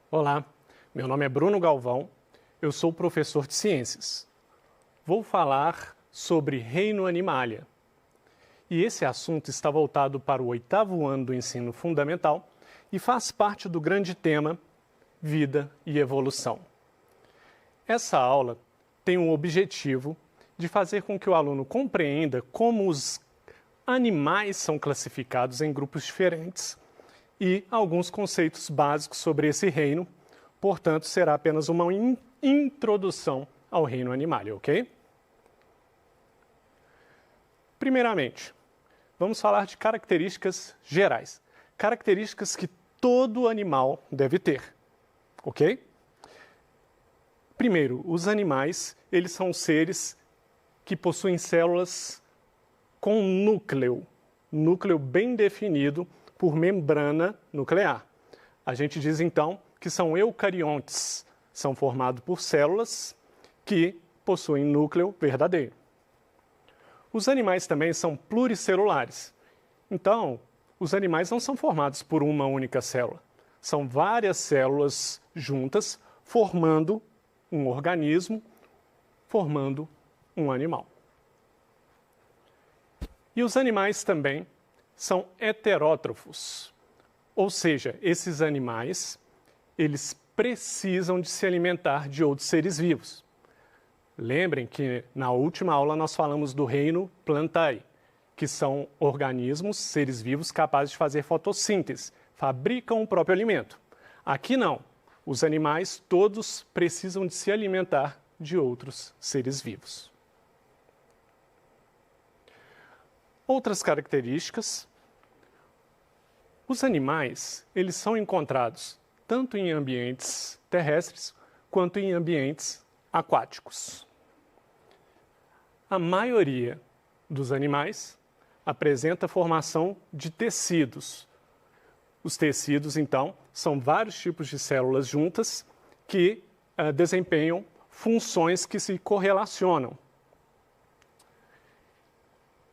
Olá, meu nome é Bruno Galvão, eu sou professor de ciências. Vou falar sobre reino animalia. E esse assunto está voltado para o 8º ano do ensino fundamental e faz parte do grande tema Vida e Evolução. Essa aula tem o objetivo de fazer com que o aluno compreenda como os animais são classificados em grupos diferentes e alguns conceitos básicos sobre esse reino. Portanto, será apenas uma introdução ao reino animalia, ok? Primeiramente, vamos falar de características gerais. Características que todo animal deve ter, ok? Primeiro, os animais, eles são seres que possuem células com núcleo bem definido por membrana nuclear. A gente diz então que são eucariontes, são formados por células que possuem núcleo verdadeiro. Os animais também são pluricelulares. Então, os animais não são formados por uma única célula. São várias células juntas formando um organismo, formando um animal. E os animais também são heterótrofos, ou seja, esses animais, eles precisam de se alimentar de outros seres vivos. Lembrem que na última aula nós falamos do reino Plantae, que são organismos, seres vivos capazes de fazer fotossíntese, fabricam o próprio alimento. Aqui não, os animais todos precisam de se alimentar de outros seres vivos. Outras características. Os animais, eles são encontrados tanto em ambientes terrestres quanto em ambientes aquáticos. A maioria dos animais apresenta formação de tecidos. Os tecidos, então, são vários tipos de células juntas que desempenham funções que se correlacionam.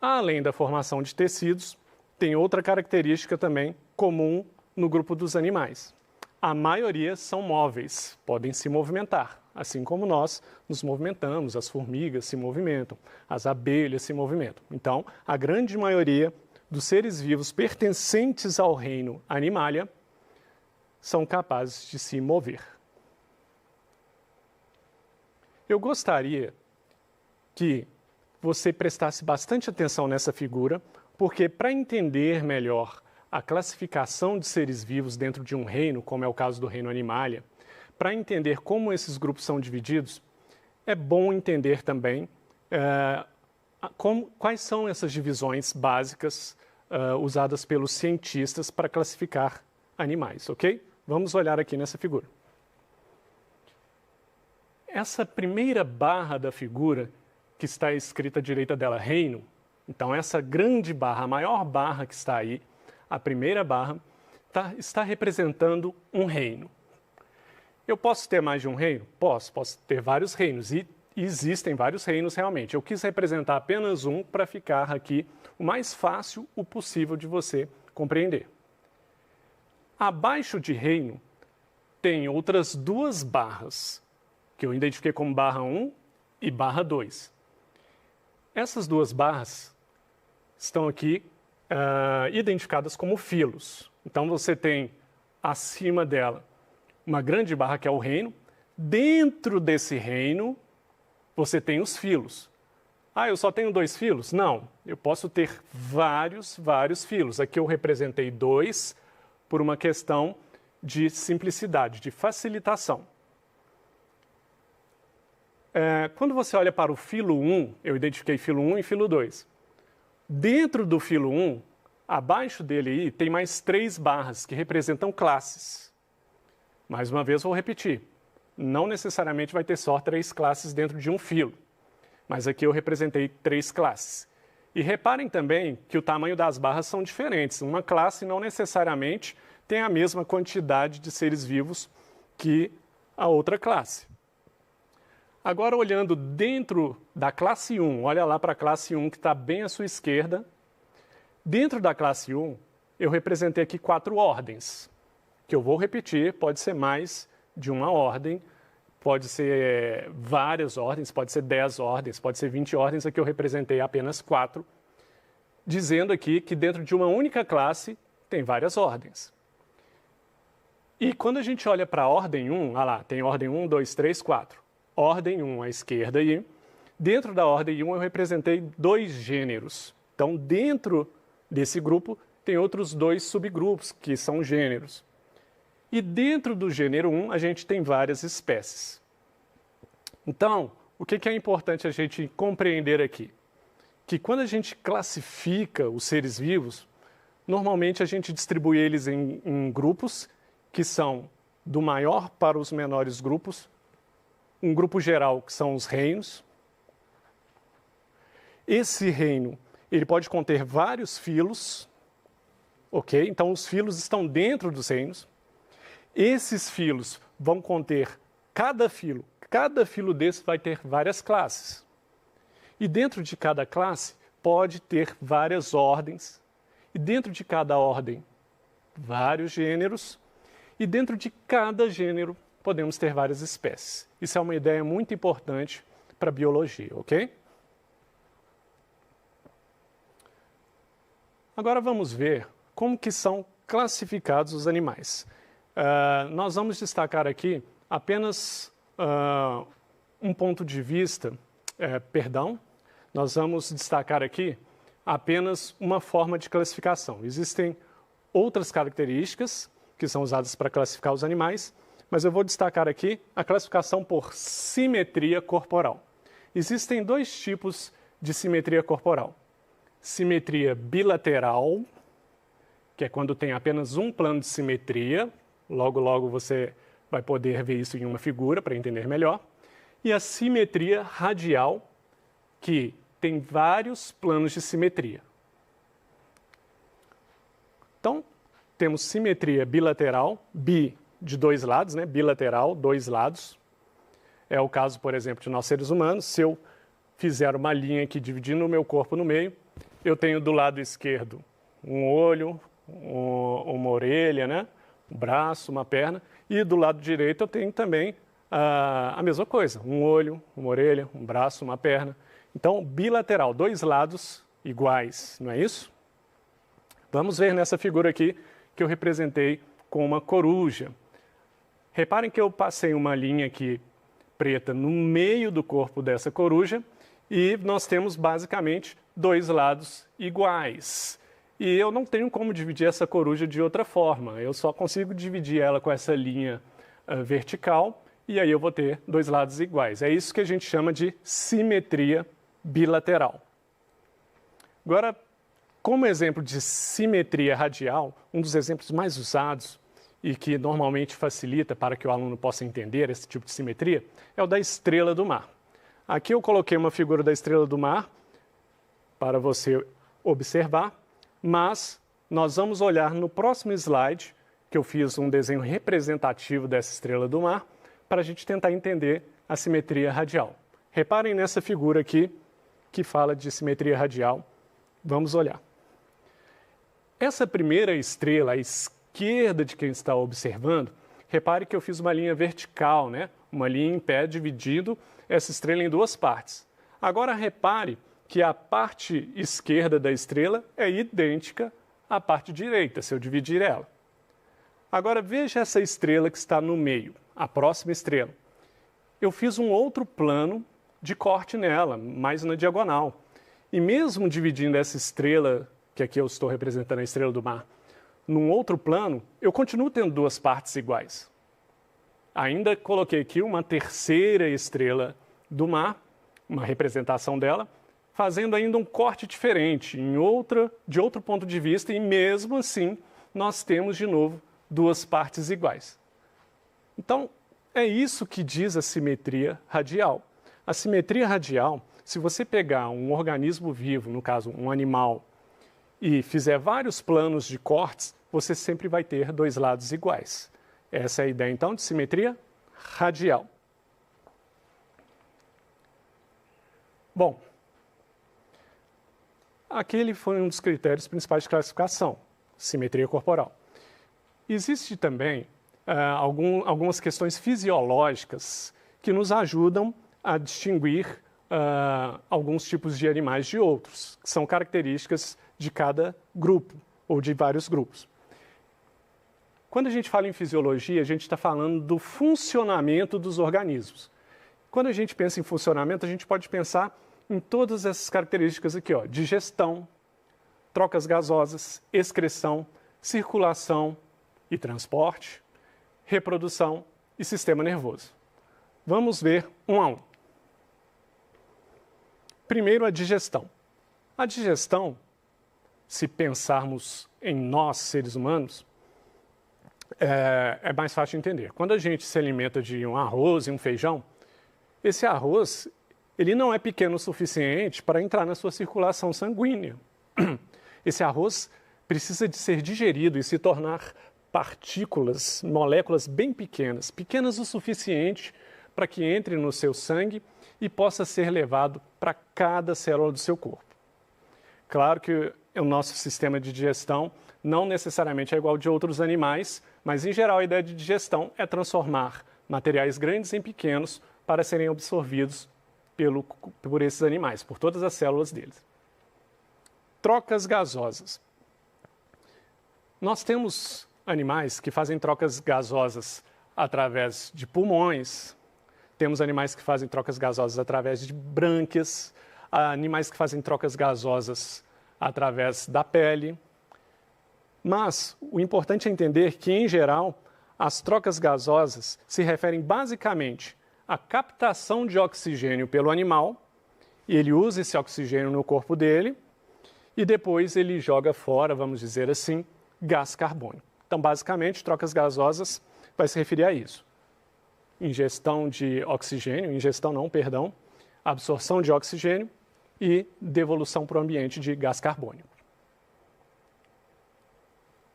Além da formação de tecidos, tem outra característica também comum no grupo dos animais. A maioria são móveis, podem se movimentar, assim como nós nos movimentamos, as formigas se movimentam, as abelhas se movimentam. Então, a grande maioria dos seres vivos pertencentes ao reino animalia são capazes de se mover. Eu gostaria que você prestasse bastante atenção nessa figura, porque para entender melhor a classificação de seres vivos dentro de um reino, como é o caso do reino animalia, para entender como esses grupos são divididos, é bom entender também quais são essas divisões básicas usadas pelos cientistas para classificar animais, ok? Vamos olhar aqui nessa figura. Essa primeira barra da figura, que está escrita à direita dela, reino, então essa grande barra, a maior barra que está aí, a primeira barra, está representando um reino. Eu posso ter mais de um reino? Posso ter vários reinos, e existem vários reinos realmente. Eu quis representar apenas um para ficar aqui o mais fácil o possível de você compreender. Abaixo de reino tem outras duas barras, que eu identifiquei como barra 1 e barra 2. Essas duas barras estão aqui identificadas como filos. Então você tem acima dela uma grande barra que é o reino. Dentro desse reino você tem os filos. Ah, eu só tenho 2 filos? Não, eu posso ter vários filos. Aqui eu representei 2 por uma questão de simplicidade, de facilitação. Quando você olha para o filo 1, eu identifiquei filo 1 e filo 2. Dentro do filo 1, abaixo dele aí, tem mais 3 barras que representam classes. Mais uma vez vou repetir, não necessariamente vai ter só 3 classes dentro de um filo, mas aqui eu representei 3 classes. E reparem também que o tamanho das barras são diferentes. Uma classe não necessariamente tem a mesma quantidade de seres vivos que a outra classe. Agora, olhando dentro da classe 1, olha lá para a classe 1 que está bem à sua esquerda. Dentro da classe 1, eu representei aqui 4 ordens. que eu vou repetir, pode ser mais de uma ordem, pode ser várias ordens, pode ser 10 ordens, pode ser 20 ordens, aqui eu representei apenas 4, dizendo aqui que dentro de uma única classe tem várias ordens. E quando a gente olha para a ordem 1, olha lá, tem ordem 1, 2, 3, 4. Ordem 1 à esquerda aí. Dentro da ordem 1 eu representei 2 gêneros. Então, dentro desse grupo, tem outros 2 subgrupos, que são gêneros. E dentro do gênero 1, a gente tem várias espécies. Então, o que é importante a gente compreender aqui? Que quando a gente classifica os seres vivos, normalmente a gente distribui eles em grupos, que são do maior para os menores grupos, um grupo geral, que são os reinos. Esse reino, ele pode conter vários filos, ok? Então, os filos estão dentro dos reinos. Esses filos vão conter cada filo desse vai ter várias classes. E dentro de cada classe pode ter várias ordens. E dentro de cada ordem, vários gêneros. E dentro de cada gênero podemos ter várias espécies. Isso é uma ideia muito importante para a biologia, ok? Agora vamos ver como que são classificados os animais. Nós vamos destacar aqui apenas um ponto de vista, nós vamos destacar aqui apenas uma forma de classificação. Existem outras características que são usadas para classificar os animais, mas eu vou destacar aqui a classificação por simetria corporal. Existem 2 tipos de simetria corporal. Simetria bilateral, que é quando tem apenas um plano de simetria, logo você vai poder ver isso em uma figura para entender melhor, e a simetria radial, que tem vários planos de simetria. Então, temos simetria bilateral, bi de 2 lados, né? Bilateral, 2 lados. É o caso, por exemplo, de nós seres humanos. Se eu fizer uma linha aqui dividindo o meu corpo no meio, eu tenho do lado esquerdo um olho, uma orelha, né? Um braço, uma perna. E do lado direito eu tenho também a mesma coisa. Um olho, uma orelha, um braço, uma perna. Então, bilateral, 2 lados iguais, não é isso? Vamos ver nessa figura aqui que eu representei com uma coruja. Reparem que eu passei uma linha aqui preta no meio do corpo dessa coruja e nós temos basicamente 2 lados iguais. E eu não tenho como dividir essa coruja de outra forma, eu só consigo dividir ela com essa linha vertical e aí eu vou ter 2 lados iguais. É isso que a gente chama de simetria bilateral. Agora, como exemplo de simetria radial, um dos exemplos mais usados e que normalmente facilita para que o aluno possa entender esse tipo de simetria é o da estrela do mar. Aqui eu coloquei uma figura da estrela do mar para você observar, mas nós vamos olhar no próximo slide, que eu fiz um desenho representativo dessa estrela do mar, para a gente tentar entender a simetria radial. Reparem nessa figura aqui, que fala de simetria radial. Vamos olhar. Essa primeira estrela, à esquerda de quem está observando, repare que eu fiz uma linha vertical, né? Uma linha em pé dividindo essa estrela em 2 partes. Agora repare que a parte esquerda da estrela é idêntica à parte direita, se eu dividir ela. Agora veja essa estrela que está no meio, a próxima estrela. Eu fiz um outro plano de corte nela, mais na diagonal. E mesmo dividindo essa estrela, que aqui eu estou representando a estrela do mar, num outro plano, eu continuo tendo 2 partes iguais. Ainda coloquei aqui uma terceira estrela do mar, uma representação dela, fazendo ainda um corte diferente, de outro ponto de vista, e mesmo assim nós temos de novo 2 partes iguais. Então, é isso que diz a simetria radial. A simetria radial, se você pegar um organismo vivo, no caso um animal, e fizer vários planos de cortes, você sempre vai ter 2 lados iguais. Essa é a ideia, então, de simetria radial. Bom, aquele foi um dos critérios principais de classificação, simetria corporal. Existem também algumas questões fisiológicas que nos ajudam a distinguir alguns tipos de animais de outros, que são características de cada grupo ou de vários grupos. Quando a gente fala em fisiologia, a gente está falando do funcionamento dos organismos. Quando a gente pensa em funcionamento, a gente pode pensar em todas essas características aqui, ó: digestão, trocas gasosas, excreção, circulação e transporte, reprodução e sistema nervoso. Vamos ver um a um. Primeiro, a digestão. A digestão, se pensarmos em nós, seres humanos, é mais fácil de entender. Quando a gente se alimenta de um arroz e um feijão, esse arroz ele não é pequeno o suficiente para entrar na sua circulação sanguínea. Esse arroz precisa de ser digerido e se tornar partículas, moléculas bem pequenas, pequenas o suficiente para que entre no seu sangue e possa ser levado para cada célula do seu corpo. Claro que o nosso sistema de digestão não necessariamente é igual ao de outros animais, mas em geral a ideia de digestão é transformar materiais grandes em pequenos para serem absorvidos por esses animais, por todas as células deles. Trocas gasosas. Nós temos animais que fazem trocas gasosas através de pulmões, temos animais que fazem trocas gasosas através de brânquias, animais que fazem trocas gasosas através da pele. Mas o importante é entender que, em geral, as trocas gasosas se referem basicamente à captação de oxigênio pelo animal, e ele usa esse oxigênio no corpo dele, e depois ele joga fora, vamos dizer assim, gás carbônico. Então, basicamente, trocas gasosas vai se referir a isso. Ingestão de oxigênio, absorção de oxigênio e devolução para o ambiente de gás carbônico.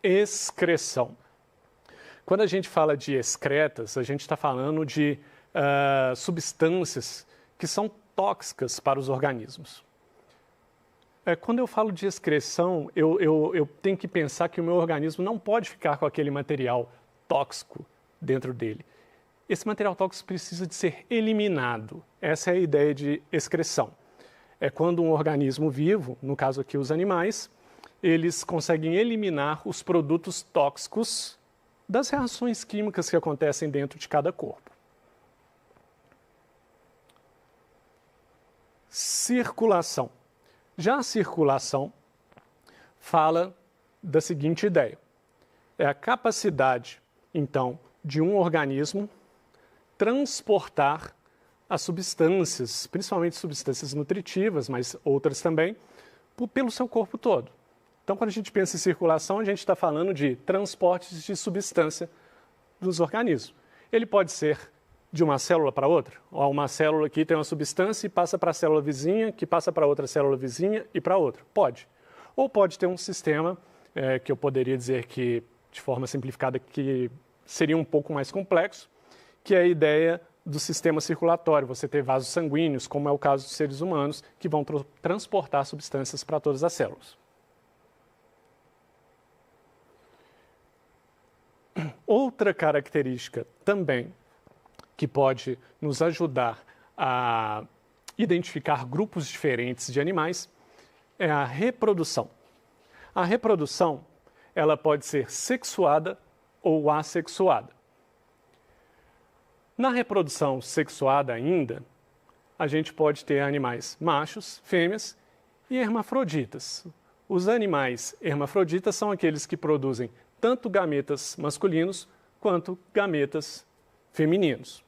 Excreção. Quando a gente fala de excretas, a gente está falando de substâncias que são tóxicas para os organismos. Quando eu falo de excreção, eu tenho que pensar que o meu organismo não pode ficar com aquele material tóxico dentro dele. Esse material tóxico precisa de ser eliminado. Essa é a ideia de excreção. É quando um organismo vivo, no caso aqui os animais, eles conseguem eliminar os produtos tóxicos das reações químicas que acontecem dentro de cada corpo. Circulação. Já a circulação fala da seguinte ideia: é a capacidade, então, de um organismo transportar as substâncias, principalmente substâncias nutritivas, mas outras também, pelo seu corpo todo. Então, quando a gente pensa em circulação, a gente está falando de transportes de substância dos organismos. Ele pode ser de uma célula para outra. Uma célula aqui tem uma substância e passa para a célula vizinha, que passa para outra célula vizinha e para outra. Pode. Ou pode ter um sistema que eu poderia dizer que, de forma simplificada, que seria um pouco mais complexo, que é a ideia do sistema circulatório. Você ter vasos sanguíneos, como é o caso dos seres humanos, que vão transportar substâncias para todas as células. Outra característica também que pode nos ajudar a identificar grupos diferentes de animais é a reprodução. A reprodução, ela pode ser sexuada ou assexuada. Na reprodução sexuada ainda, a gente pode ter animais machos, fêmeas e hermafroditas. Os animais hermafroditas são aqueles que produzem tanto gametas masculinos quanto gametas femininos.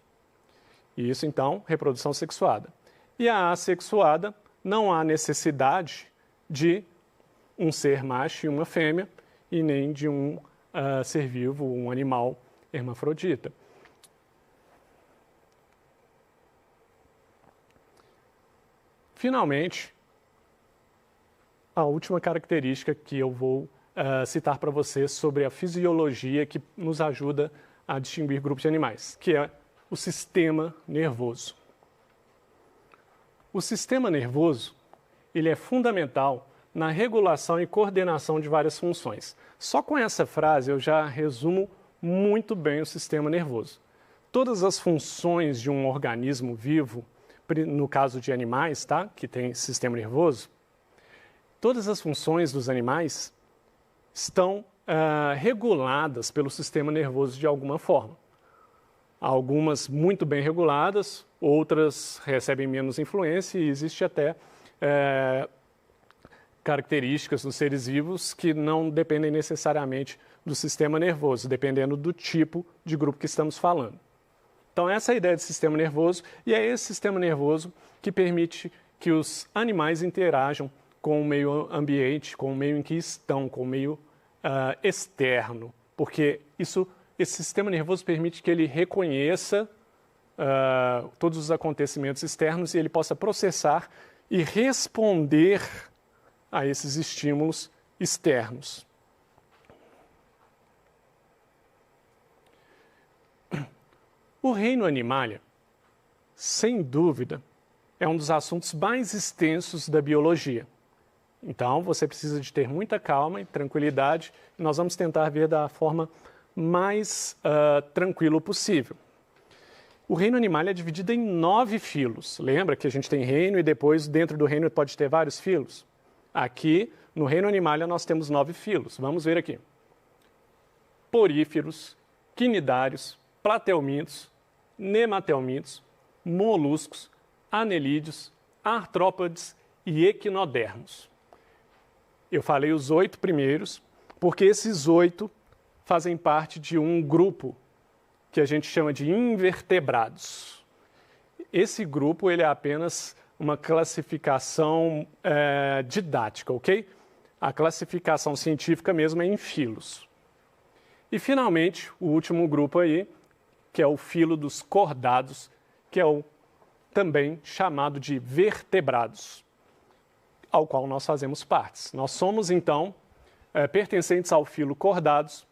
E isso, então, reprodução sexuada. E a assexuada, não há necessidade de um ser macho e uma fêmea, e nem de um ser vivo, um animal hermafrodita. Finalmente, a última característica que eu vou citar para vocês sobre a fisiologia que nos ajuda a distinguir grupos de animais, que é o sistema nervoso. O sistema nervoso, ele é fundamental na regulação e coordenação de várias funções. Só com essa frase eu já resumo muito bem o sistema nervoso. Todas as funções de um organismo vivo, no caso de animais, tá? Que tem sistema nervoso, todas as funções dos animais estão reguladas pelo sistema nervoso de alguma forma. Algumas muito bem reguladas, outras recebem menos influência e existe até características nos seres vivos que não dependem necessariamente do sistema nervoso, dependendo do tipo de grupo que estamos falando. Então essa é a ideia de sistema nervoso e é esse sistema nervoso que permite que os animais interajam com o meio ambiente, com o meio em que estão, com o meio externo, porque esse sistema nervoso permite que ele reconheça todos os acontecimentos externos e ele possa processar e responder a esses estímulos externos. O reino animalia, sem dúvida, é um dos assuntos mais extensos da biologia. Então, você precisa de ter muita calma e tranquilidade. E nós vamos tentar ver da forma mais tranquila possível. O reino animal é dividido em 9 filos. Lembra que a gente tem reino e depois dentro do reino pode ter vários filos? Aqui, no reino animalia, nós temos 9 filos. Vamos ver aqui. Poríferos, quinidários, platelmintos, nematelmintos, moluscos, anelídeos, artrópodes e equinodermos. Eu falei os 8 primeiros, porque esses 8 fazem parte de um grupo que a gente chama de invertebrados. Esse grupo ele é apenas uma classificação didática, ok? A classificação científica mesmo é em filos. E, finalmente, o último grupo aí, que é o filo dos cordados, que é o também chamado de vertebrados, ao qual nós fazemos partes. Nós somos, então, pertencentes ao filo cordados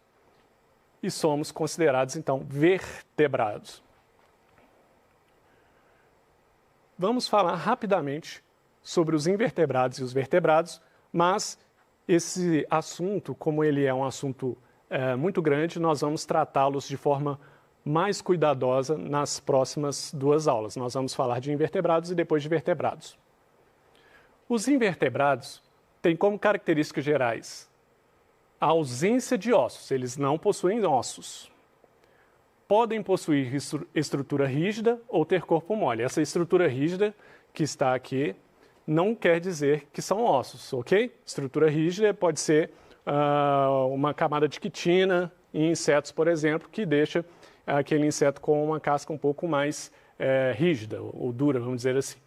e somos considerados, então, vertebrados. Vamos falar rapidamente sobre os invertebrados e os vertebrados, mas esse assunto, como ele é um assunto muito grande, nós vamos tratá-los de forma mais cuidadosa nas próximas 2 aulas. Nós vamos falar de invertebrados e depois de vertebrados. Os invertebrados têm como características gerais a ausência de ossos, eles não possuem ossos. Podem possuir estrutura rígida ou ter corpo mole. Essa estrutura rígida que está aqui não quer dizer que são ossos, ok? Estrutura rígida pode ser uma camada de quitina em insetos, por exemplo, que deixa aquele inseto com uma casca um pouco mais rígida ou dura, vamos dizer assim.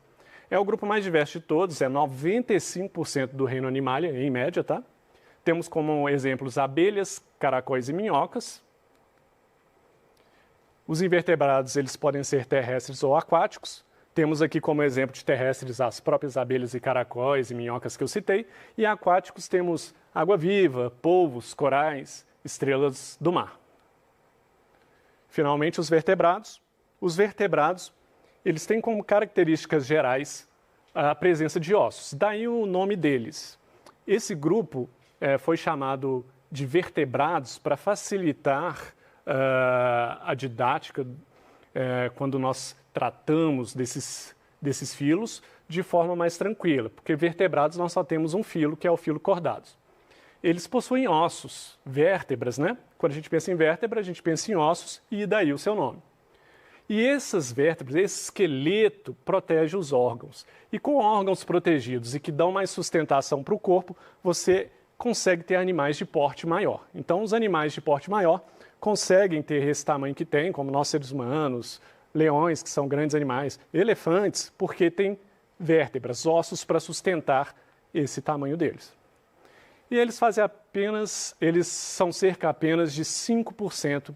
É o grupo mais diverso de todos, é 95% do reino animalia, em média, tá? Temos como exemplos abelhas, caracóis e minhocas. Os invertebrados, eles podem ser terrestres ou aquáticos. Temos aqui como exemplo de terrestres as próprias abelhas e caracóis e minhocas que eu citei. E aquáticos temos água-viva, polvos, corais, estrelas do mar. Finalmente, os vertebrados. Os vertebrados, eles têm como características gerais a presença de ossos. Daí o nome deles. Esse grupo foi chamado de vertebrados para facilitar a didática quando nós tratamos desses filos de forma mais tranquila, porque vertebrados nós só temos um filo, que é o filo cordados. Eles possuem ossos, vértebras, né? Quando a gente pensa em vértebra, a gente pensa em ossos e daí o seu nome. E essas vértebras, esse esqueleto protege os órgãos. E com órgãos protegidos e que dão mais sustentação para o corpo, você consegue ter animais de porte maior. Então, os animais de porte maior conseguem ter esse tamanho que tem, como nós seres humanos, leões, que são grandes animais, elefantes, porque tem vértebras, ossos para sustentar esse tamanho deles. E eles são cerca apenas de 5%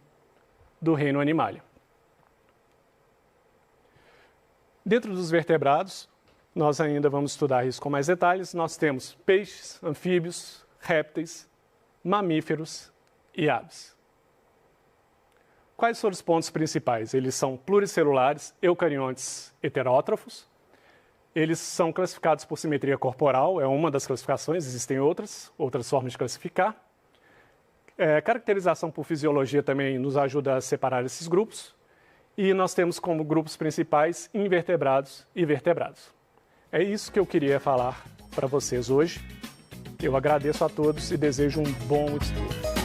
do reino animalia. Dentro dos vertebrados, nós ainda vamos estudar isso com mais detalhes. Nós temos peixes, anfíbios, répteis, mamíferos e aves. Quais foram os pontos principais? Eles são pluricelulares, eucariontes heterótrofos. Eles são classificados por simetria corporal, é uma das classificações, existem outras formas de classificar. Caracterização por fisiologia também nos ajuda a separar esses grupos. E nós temos como grupos principais invertebrados e vertebrados. É isso que eu queria falar para vocês hoje. Eu agradeço a todos e desejo um bom estudo.